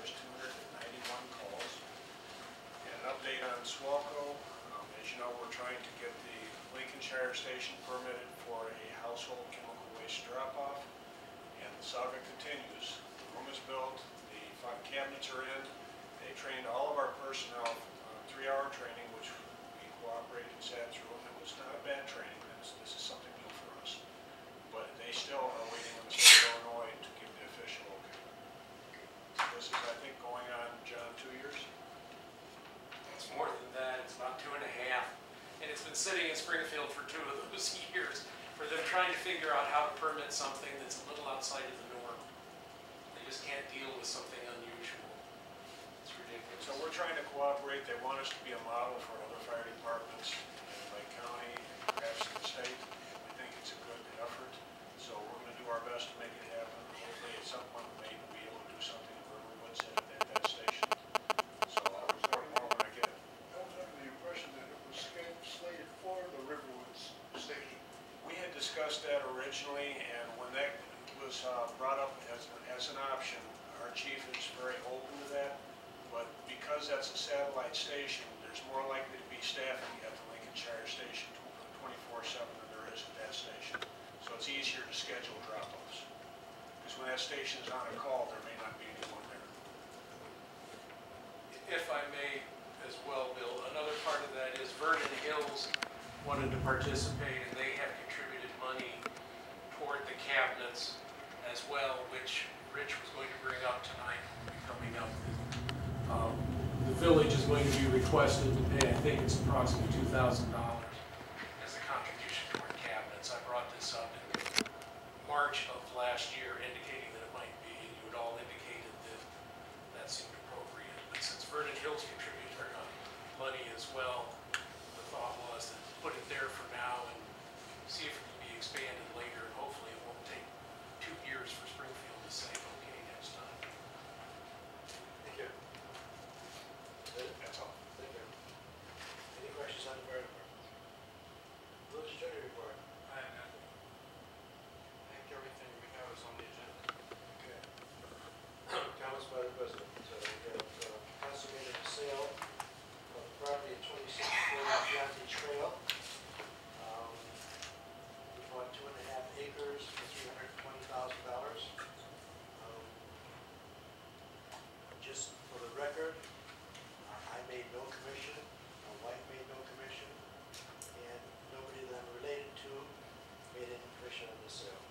requires 291 calls. And an update on Swalco. As you know, we're trying to get the Lincolnshire station permitted for a household chemical waste drop-off. And the saga continues. The room is built, the 5 cabinets are in. They trained all of our personnel on 3-hour training, which we cooperated and sat through, and it was not a bad training. This is something new for us. But they still are waiting on the state of Illinois to give the official okay. So this is, I think, going on, John, 2 years? It's more than that. It's about 2.5. And it's been sitting in Springfield for 2 of those years for them trying to figure out how to permit something that's a little outside of the norm. They just can't deal with something unusual. It's ridiculous. So we're trying to cooperate. They want us to be a model for other fire departments in Lake County, perhaps in the state. We think it's a good effort. So we're going to do our best to make it happen. Hopefully at some point we may be able to do something in Riverwoods at that station. So I'll report more when I get it. I was under the impression that it was slated for the Riverwoods station. We had discussed that originally, and when that was brought up as an option, our chief is very open to that. But because that's a satellite station, there's more likely to be staffing at the Lincolnshire station 24/7 than there is at that station. So it's easier to schedule drop-offs. Because when that station is on a call, there may not be anyone there. If I may as well, Bill, another part of that is Vernon Hills wanted to participate, and they have contributed money toward the cabinets as well, which Rich was going to bring up tonight, coming up. The village is going to be requested to pay, I think it's approximately $2,000 as a contribution toward cabinets. I brought this up in March of last year, indicating that it might be, and you had all indicated that that seemed appropriate. But since Vernon Hills contributed their money as well, the thought was that put it there for now and see if it can be expanded later, and hopefully it won't take 2 years for Springfield to say okay next time. Thank you. That's all. Thank you. Any questions on the fire department? Village attorney report. I have nothing. I think everything we have is on the agenda. Okay. Comments by the president. So we have consummated the sale of the property at 2640 Chianti Trail. We bought 2.5 acres for $320,000. Just for the record, I made no commission, my wife made no commission, and nobody that I'm related to made any commission on the sale.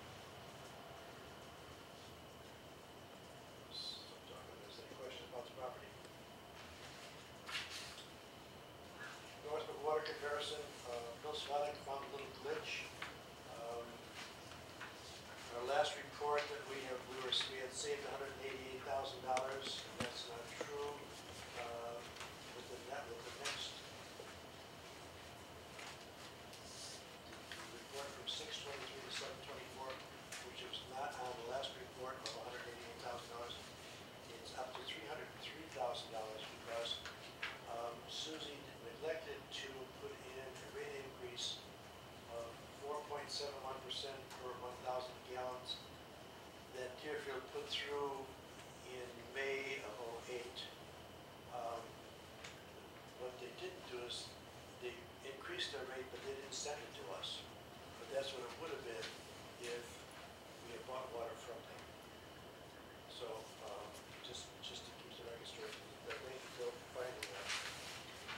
So, is there any questions about the property? Northbrook water comparison, Bill Swadek found a little glitch. Our last report that we had saved $188,000, and that's not true. With the next report from 6/23 to 7/24, which was not on the last report of $188,000, it's up to $303,000 because Susie neglected to put in a rate increase of 4.71% per 1,000 gallons that Deerfield put through in May of '08. What they didn't do is they increased their rate, but they didn't send it to us. But that's what it would have been if we had bought water from them. So just to keep the record straight, that rate bill finding that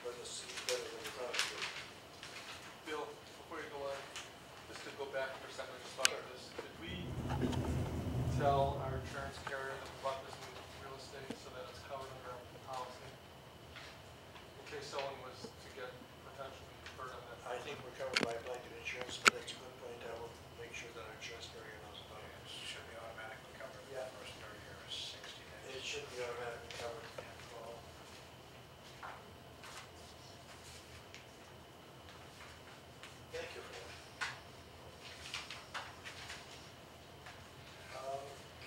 was better than we thought it would. Bill, before you go on, just to go back for a second, just thought of this. Did we tell our insurance carrier that we bought this new real estate so that it's covered under our policy? In case someone was to get potentially hurt on that. I think we're covered by blanket insurance, but that's a good point. I will make sure that our insurance carrier knows about it. It should be automatically covered. Yeah. The first 30 years, 60 days. It should be automatically covered. Thank you for that.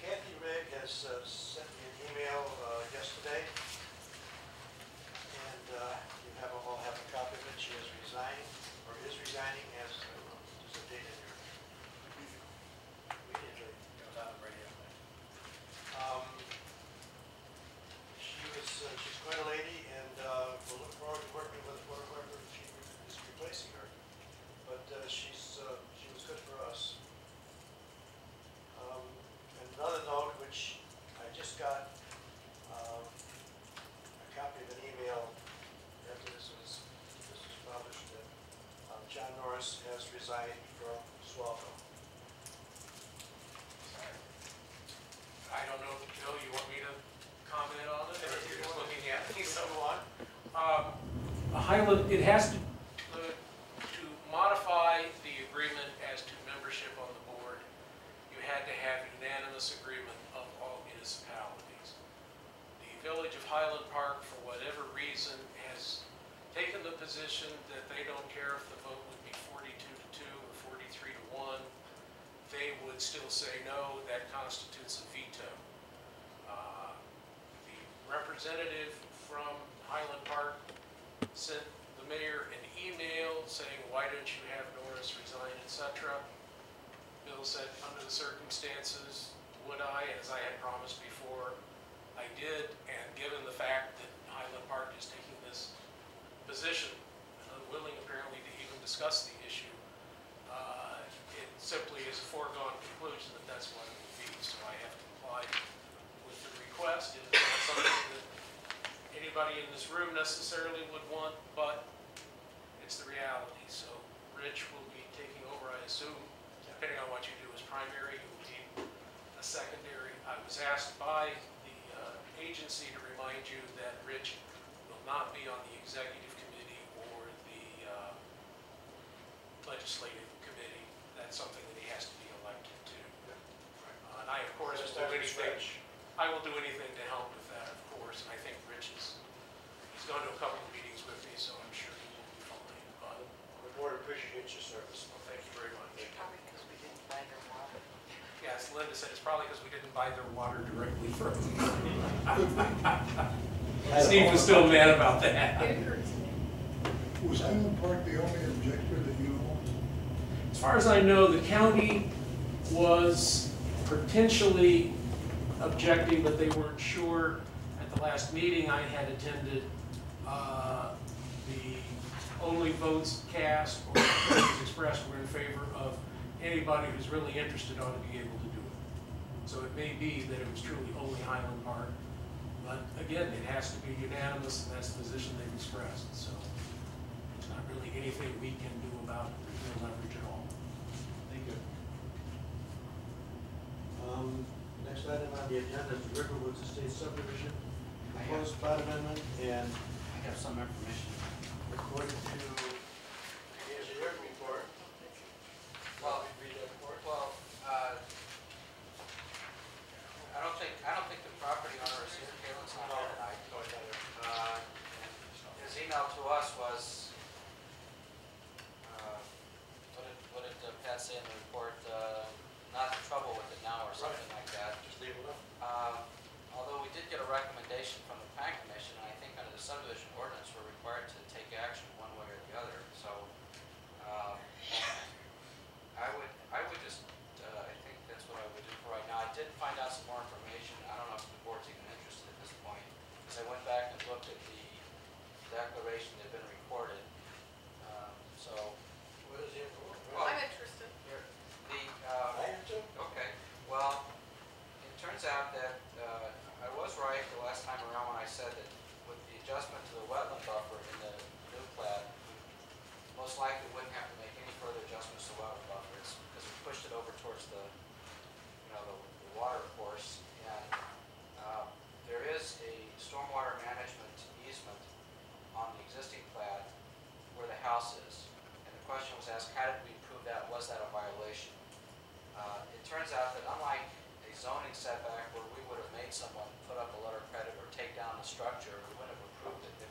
Kathy Rigg has sent me an email yesterday, and you all have a copy of it. She has resigned, or is resigning, as there's a date in here. Immediately. It was on the radio. Highland, it has to modify the agreement as to membership on the board, you had to have unanimous agreement of all municipalities. The Village of Highland Park, for whatever reason, has taken the position that they don't care if the vote would be 42-2 or 43-1. They would still say no, that constitutes a veto. The representative from Highland Park sent the mayor an email saying, why don't you have Norris resign, etc. Bill said, under the circumstances, would I, as I had promised before, I did, and given the fact that Highland Park is taking this position, unwilling apparently to even discuss the issue, it simply is a foregone conclusion that that's what it will be. So I have to comply with the request. It is not something that anybody in this room necessarily would want, but it's the reality. So Rich will be taking over, I assume, depending on what you do as primary, you will be a secondary. I was asked by the agency to remind you that Rich will not be on the executive committee or the legislative committee. That's something that he has to be elected to. And I, of course, will do anything. I will do anything to help with that, of course. And I think Rich he's gone to a couple of meetings with me, so I'm sure he will be fine. But The board appreciates your service. well, thank you very much. Probably because we didn't buy their water. Yes, Linda said it's probably because we didn't buy their water directly from them. Steve was still mad about that. It hurts me. Was Highland Park the only objector that you know? As far as I know, the county was potentially objecting, but they weren't sure. At the last meeting I had attended, the only votes cast or votes expressed were in favor of anybody who's really interested ought to be able to do it. So it may be that it was truly only Highland Park, but again, it has to be unanimous, and that's the position they've expressed. So there's not really anything we can do about the leverage at all. Thank you. Next item on the agenda is Riverwoods Estate subdivision, proposed plat amendment, and I have some information. according to the engineering report. Well, Read that report. Well, I don't think the property owner is here, Kalen's not here tonight. His email to us was, what did Pat say in the report? Not in trouble with it now or something like that. Just leave it up. Although we did get a recommendation from the Plan Commission, and I think under the subdivision ordinance, we're required to take action one way or the other. So, I would just, I think that's what I would do for right now. I did find out some more information. I don't know if the board's even interested at this point, because I went back and looked at the declaration that had been recorded. So, What is the report? Well, I'm interested. I am too. okay, well, it turns out that I was right the last time around when I said that with the adjustment to the wetland buffer in the new plat, we most likely wouldn't have to make any further adjustments to wetland buffers because we pushed it over towards the water course. And there is a stormwater management easement on the existing plat where the house is. And the question was asked, how did we prove that? Was that a violation? It turns out that unlike a zoning setback where we would have made someone put up a letter of credit or take down the structure, we wouldn't have approved it if